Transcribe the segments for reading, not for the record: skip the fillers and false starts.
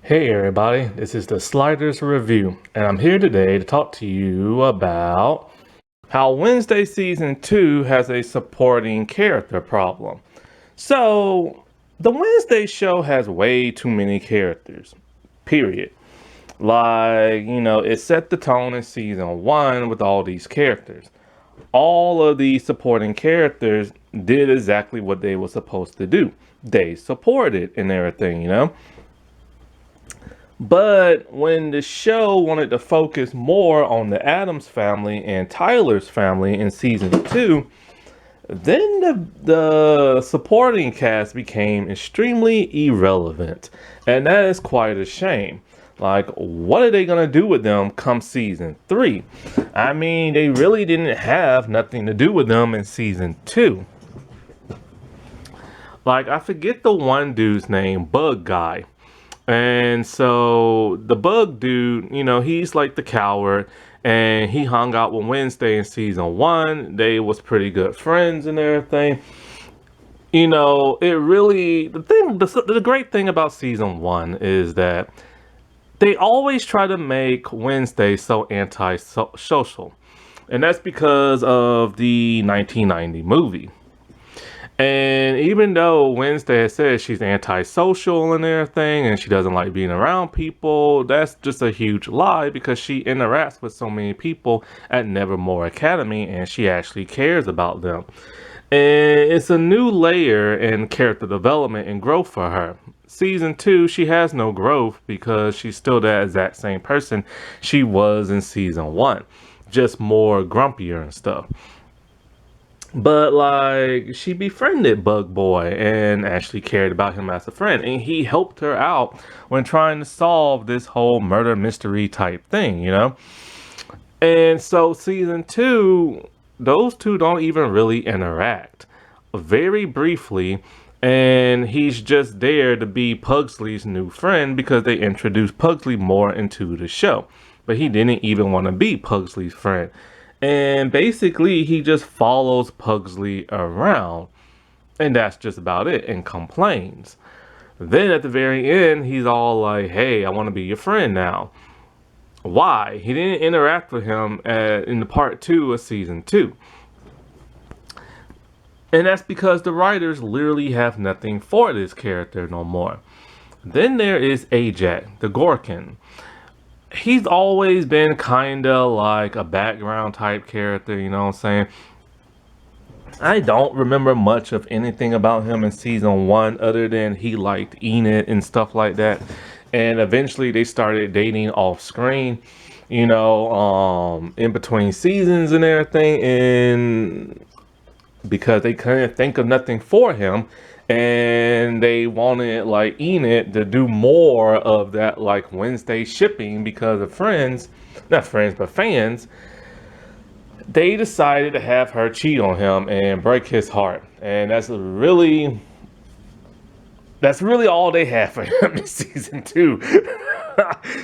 Hey everybody, this is the Sliders Review, and I'm here today to talk to you about how Wednesday Season 2 has a supporting character problem. So, the Wednesday show has way too many characters, period. It set the tone in Season 1 with all these characters. All of these supporting characters did exactly what they were supposed to do. They supported and everything. But when the show wanted to focus more on the Addams family and Tyler's family in season 2, then the supporting cast became extremely irrelevant. And that is quite a shame. Like, what are they going to do with them come season 3? I mean, they really didn't have nothing to do with them in season 2. Like, I forget the one dude's name, Bug Guy. And so the bug dude, he's like the coward, and he hung out with Wednesday in season 1. They was pretty good friends and everything. The great thing about season 1 is that they always try to make Wednesday so anti-social. And that's because of the 1990 movie. And even though Wednesday has said she's antisocial and everything, and she doesn't like being around people, that's just a huge lie because she interacts with so many people at Nevermore Academy and she actually cares about them. And it's a new layer in character development and growth for her. Season 2, she has no growth because she's still that exact same person she was in season 1, just more grumpier and stuff. But she befriended Bug Boy and actually cared about him as a friend, and he helped her out when trying to solve this whole murder mystery type thing. And so season 2, those two don't even really interact, very briefly, and he's just there to be Pugsley's new friend because they introduced Pugsley more into the show, but he didn't even want to be Pugsley's friend. And basically, he just follows Pugsley around. And that's just about it, and complains. Then at the very end, he's all like, hey, I want to be your friend now. Why? He didn't interact with him in the part 2 of season 2. And that's because the writers literally have nothing for this character no more. Then there is Ajax, the Gorkin. He's always been kind of like a background type character, you know what I'm saying? I don't remember much of anything about him in season 1 other than he liked Enid and stuff like that. And eventually they started dating off screen, in between seasons and everything. And because they couldn't think of nothing for him, and they wanted Enid to do more of that Wednesday shipping because of not friends but fans, they decided to have her cheat on him and break his heart. And that's really all they have for him in season 2.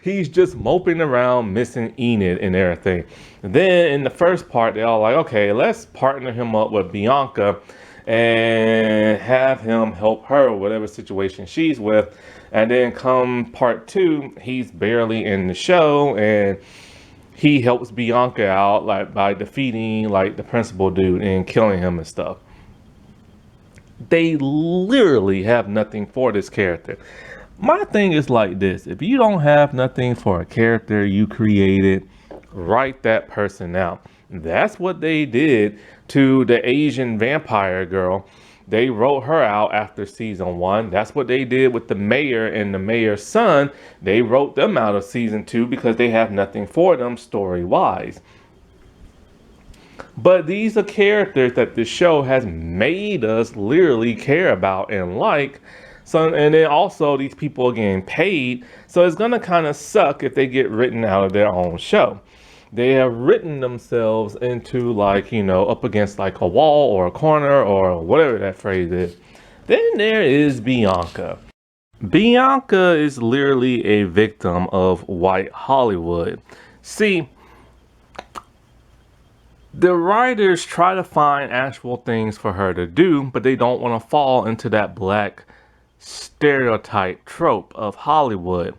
He's just moping around missing Enid and everything. Then in the first part, they're all like, okay, let's partner him up with Bianca and have him help her with whatever situation she's with. And then come part 2, he's barely in the show, and he helps Bianca out by defeating the principal dude and killing him and stuff. They literally have nothing for this character. My thing is like this: if you don't have nothing for a character you created, write that person out. That's what they did to the Asian vampire girl. They wrote her out after season 1. That's what they did with the mayor and the mayor's son. They wrote them out of season 2 because they have nothing for them story-wise. But these are characters that the show has made us literally care about and like. So, and then also these people are getting paid. So it's going to kind of suck if they get written out of their own show. They have written themselves into up against a wall or a corner or whatever that phrase is. Then there is Bianca. Bianca is literally a victim of white Hollywood. See, the writers try to find actual things for her to do, but they don't want to fall into that black stereotype trope of Hollywood.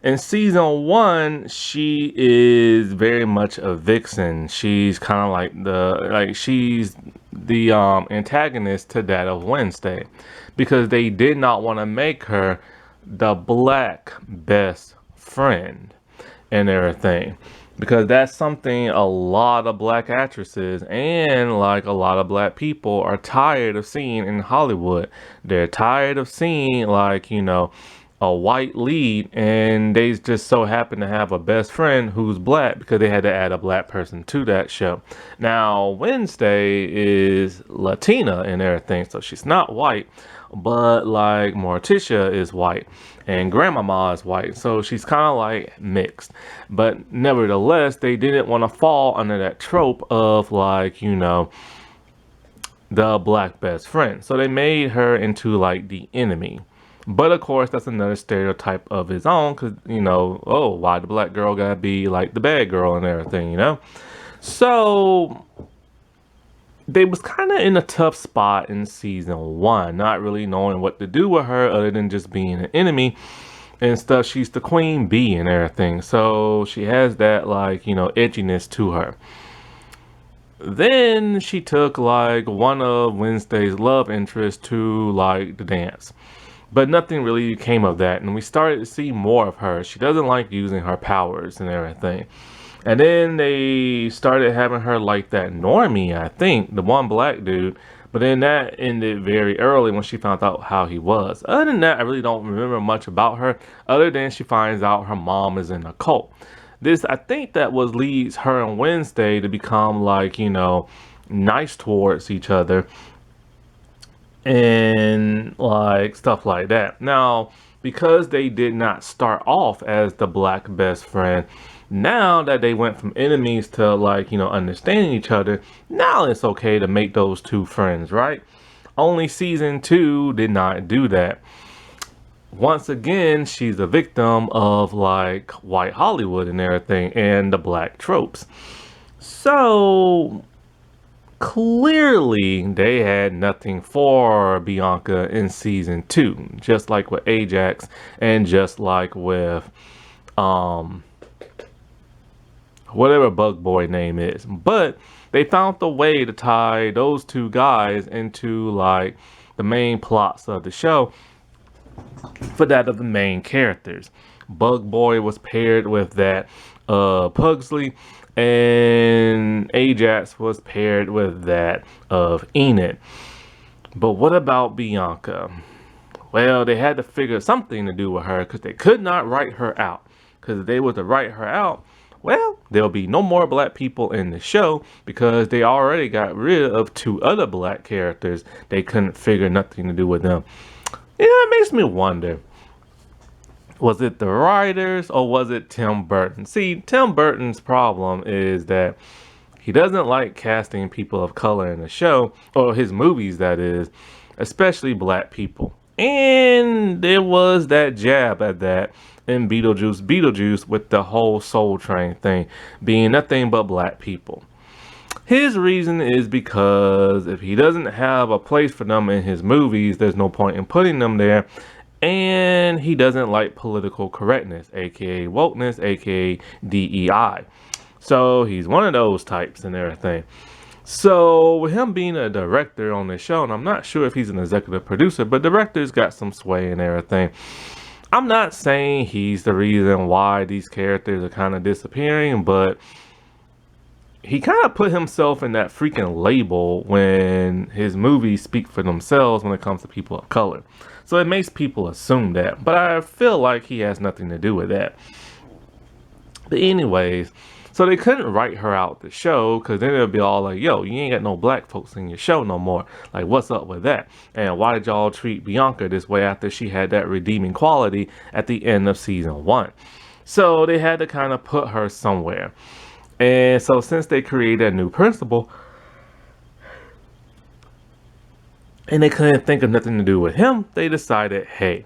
In season 1, she is very much a vixen. She's kind of she's the antagonist to that of Wednesday, because they did not want to make her the black best friend and everything, because that's something a lot of black actresses and like a lot of black people are tired of seeing in Hollywood. They're tired of seeing, like, a white lead, and they just so happen to have a best friend who's black, because they had to add a black person to that show. Now Wednesday is Latina and everything, so she's not white, but like Morticia is white and Grandmama is white, so she's kind of like mixed. But nevertheless, they didn't want to fall under that trope of, like, the black best friend, so they made her into like the enemy. But of course, that's another stereotype of his own, because, oh, why the black girl gotta be like the bad girl and everything. So they was kind of in a tough spot in season 1, not really knowing what to do with her other than just being an enemy and stuff. She's the queen bee and everything, so she has that, like, edginess to her. Then she took like one of Wednesday's love interests to like the dance, but nothing really came of that, and we started to see more of her. She doesn't like using her powers and everything. And then they started having her like that normie, I think, the one black dude. But then that ended very early when she found out how he was. Other than that, I really don't remember much about her, other than she finds out her mom is in a cult. This, I think, that was leads her and Wednesday to become like, nice towards each other and like stuff like that. Now, because they did not start off as the black best friend, now that they went from enemies to, like, understanding each other, now it's okay to make those two friends, right? Only season 2 did not do that. Once again, she's a victim of like white Hollywood and everything and the black tropes. So clearly they had nothing for Bianca in season 2, just like with Ajax and just like with whatever Bug Boy name is. But they found the way to tie those two guys into like the main plots of the show for that of the main characters. Bug Boy was paired with that Pugsley, and Ajax was paired with that of Enid. But what about Bianca? Well, they had to figure something to do with her, because they could not write her out. Because if they were to write her out, well, there'll be no more black people in the show, because they already got rid of 2 other black characters. They couldn't figure nothing to do with them. It makes me wonder, was it the writers or was it Tim Burton? See, Tim Burton's problem is that he doesn't like casting people of color in the show, or his movies, that is, especially black people. And there was that jab at that in Beetlejuice with the whole Soul Train thing being nothing but black people. His reason is because if he doesn't have a place for them in his movies, there's no point in putting them there. And he doesn't like political correctness, aka wokeness, aka DEI. So he's one of those types and everything. So with him being a director on this show, and I'm not sure if he's an executive producer, but director's got some sway and everything. I'm not saying he's the reason why these characters are kind of disappearing, but he kind of put himself in that freaking label when his movies speak for themselves when it comes to people of color. So it makes people assume that. But I feel like he has nothing to do with that. But anyways, so they couldn't write her out the show, because then it'll be all like, yo, you ain't got no black folks in your show no more. Like, what's up with that? And why did y'all treat Bianca this way after she had that redeeming quality at the end of season 1? So they had to kind of put her somewhere. And so since they created a new principal, and they couldn't think of nothing to do with him, they decided, hey,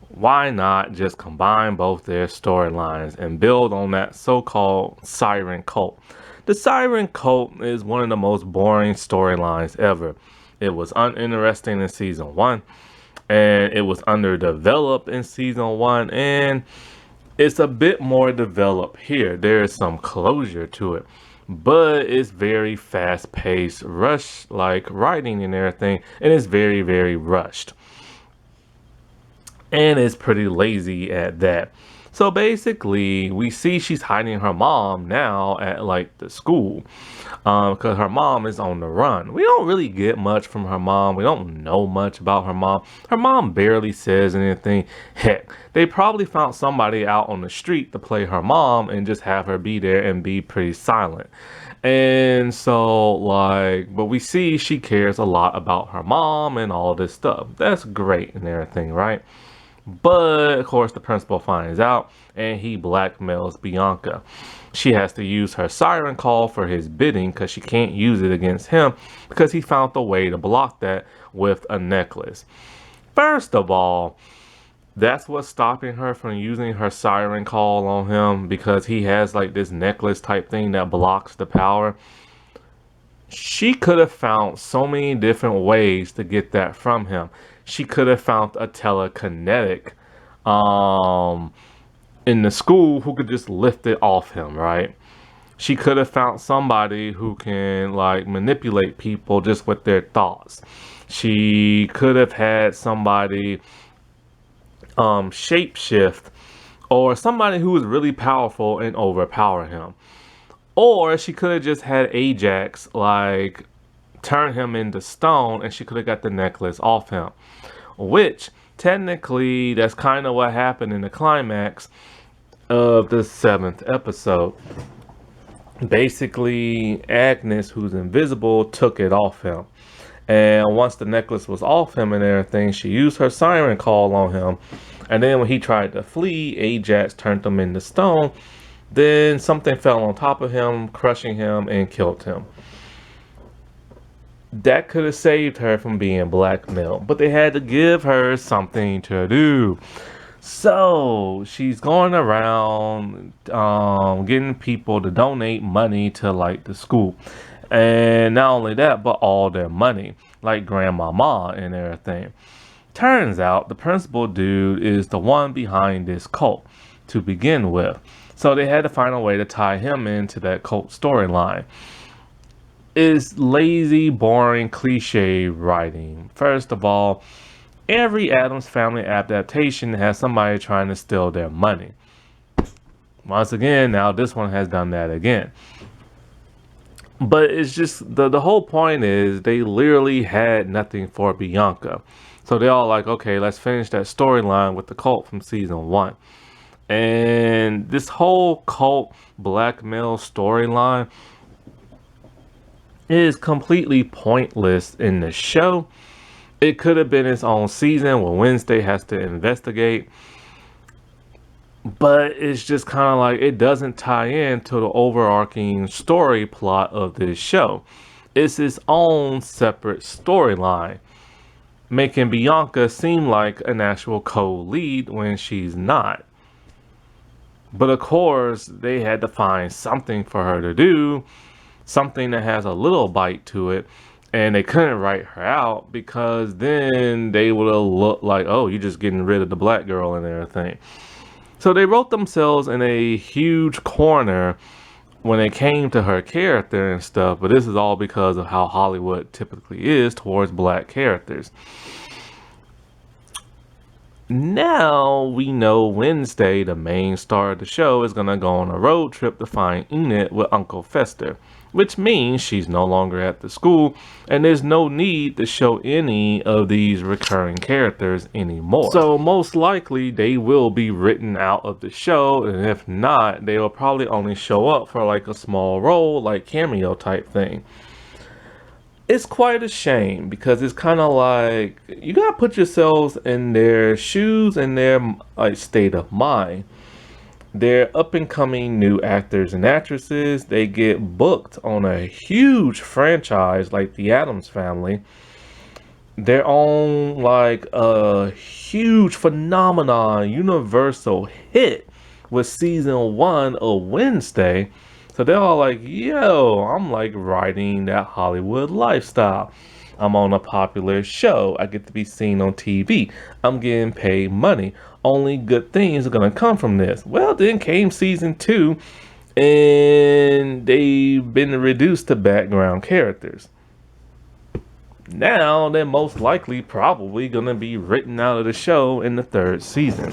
why not just combine both their storylines and build on that so-called siren cult? The siren cult is one of the most boring storylines ever. It was uninteresting in season 1, and it was underdeveloped in season 1, and It's a bit more developed here. There is some closure to it, but it's very fast paced, rush like writing and everything, and it's very, very rushed. And it's pretty lazy at that. So basically, we see she's hiding her mom now at like the school, because her mom is on the run. We don't really get much from her mom. We don't know much about her mom. Her mom barely says anything. Heck, they probably found somebody out on the street to play her mom and just have her be there and be pretty silent. And so, like, but we see she cares a lot about her mom and all this stuff. That's great and everything, right? But of course, the principal finds out and he blackmails Bianca. She has to use her siren call for his bidding because she can't use it against him because he found a way to block that with a necklace. First of all, that's what's stopping her from using her siren call on him, because he has like this necklace type thing that blocks the power. She could have found so many different ways to get that from him. She could have found a telekinetic in the school who could just lift it off him, right? She could have found somebody who can like manipulate people just with their thoughts. She could have had somebody shapeshift, or somebody who was really powerful and overpower him. Or she could have just had Ajax like turn him into stone and she could have got the necklace off him. Which technically that's kind of what happened in the climax of the 7th episode. Basically, Agnes, who's invisible, took it off him. And once the necklace was off him and everything, she used her siren call on him. And then when he tried to flee, Ajax turned him into stone. Then something fell on top of him, crushing him and killed him. That could have saved her from being blackmailed, but they had to give her something to do. So she's going around getting people to donate money to like the school. And not only that, but all their money, like grandmama and everything. Turns out the principal dude is the one behind this cult to begin with. So they had to find a way to tie him into that cult storyline. It's lazy, boring, cliche writing. First of all, every Addams Family adaptation has somebody trying to steal their money. Once again, now this one has done that again. But it's just, the whole point is they literally had nothing for Bianca. So they're all like, okay, let's finish that storyline with the cult from season 1. And this whole cult blackmail storyline is completely pointless in the show. It could have been its own season where Wednesday has to investigate. But it's just kind of like it doesn't tie into the overarching story plot of this show. It's its own separate storyline, making Bianca seem like an actual co-lead when she's not. But of course, they had to find something for her to do, something that has a little bite to it, and they couldn't write her out because then they would have looked like, oh, you're just getting rid of the black girl and everything. So they wrote themselves in a huge corner when it came to her character and stuff, but this is all because of how Hollywood typically is towards black characters. Now we know Wednesday, the main star of the show, is gonna go on a road trip to find Enid with Uncle Fester, which means she's no longer at the school and there's no need to show any of these recurring characters anymore. So most likely they will be written out of the show, and if not, they will probably only show up for like a small role, like cameo type thing. It's quite a shame because it's kind of like you gotta put yourselves in their shoes and their like state of mind. They're up and coming new actors and actresses. They get booked on a huge franchise like the Addams Family. They're on like a huge phenomenon, universal hit with season 1 of Wednesday. So they're all like, yo, I'm like riding that Hollywood lifestyle. I'm on a popular show. I get to be seen on TV. I'm getting paid money. Only good things are gonna come from this. Well, then came season 2, and they've been reduced to background characters. Now they're most likely probably gonna be written out of the show in the 3rd season.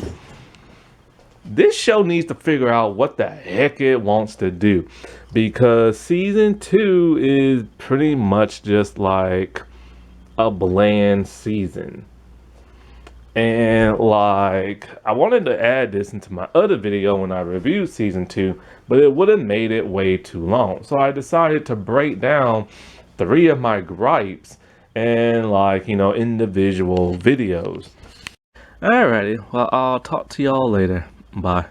This show needs to figure out what the heck it wants to do, because season 2 is pretty much just like a bland season. And like, I wanted to add this into my other video when I reviewed season 2, but it would have made it way too long. So I decided to break down 3 of my gripes and like, individual videos. Alrighty, well, I'll talk to y'all later. Bye.